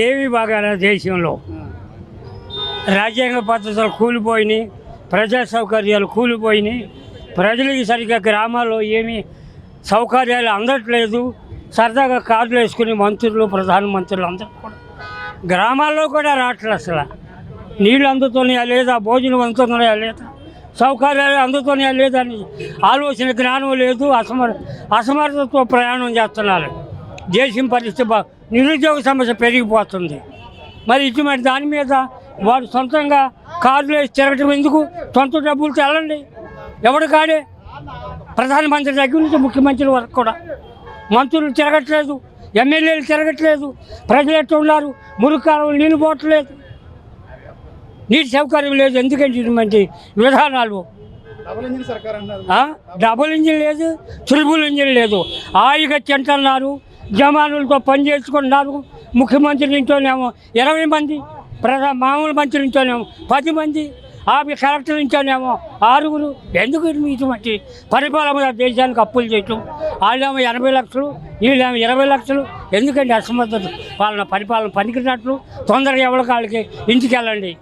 ఏమి బాగా దేశంలో రాజ్యాంగ పద్ధతులు కూలిపోయినాయి, ప్రజా సౌకర్యాలు కూలిపోయినాయి, ప్రజలకి సరిగ్గా గ్రామాల్లో ఏమీ సౌకర్యాలు అందట్లేదు. సరదాగా కార్డులు వేసుకుని మంత్రులు ప్రధానమంత్రులు అందరూ కూడా గ్రామాల్లో కూడా రావట్లేదు. అసలు నీళ్ళు అందుతున్నాయా లేదా, భోజనం అందుతున్నాయా లేదా, సౌకర్యాలు అందుతున్నాయా లేదా అని ఆలోచన జ్ఞానం లేదు. అసమర్థతో ప్రయాణం చేస్తున్నారు. దేశం పరిస్థితి నిరుద్యోగ సమస్య పెరిగిపోతుంది. మరి ఇటువంటి దాని మీద వాడు సొంతంగా కార్డులు వేసి తిరగటం ఎందుకు? సొంత డబ్బులతో వెళ్ళండి. ఎవడు కాడే ప్రధానమంత్రి దగ్గర నుంచి ముఖ్యమంత్రి వరకు కూడా మంత్రులు తిరగట్లేదు, ఎమ్మెల్యేలు తిరగట్లేదు. ప్రజలు ఎట్లా ఉన్నారు? మురుకాలం నీళ్ళు పోవట్లేదు, నీటి సౌకర్యం లేదు. ఎందుకంటే ఇటువంటి విధానాలు డబుల్ ఇంజిన్ లేదు, త్రిబుల్ ఇంజిన్ లేదు. హాయిగా తింటున్నారు, జమానులతో పని చేసుకుంటున్నారు. ముఖ్యమంత్రి ఇంట్లోనేమో 20 మంది, మామూలు మంత్రి ఇంట్లోనేమో 10 మంది, కలెక్టర్ ఇంట్లోనేమో 6. ఎందుకు ఇటువంటి పరిపాలన దేశానికి అప్పులు చేయటం? వాళ్ళేమో 80 లక్షలు, వీళ్ళేమో 20 లక్షలు. ఎందుకంటే అసమర్థత పరిపాలన పనికినట్లు తొందరగా ఎవరి కాళ్ళకి ఇంటికి వెళ్ళండి.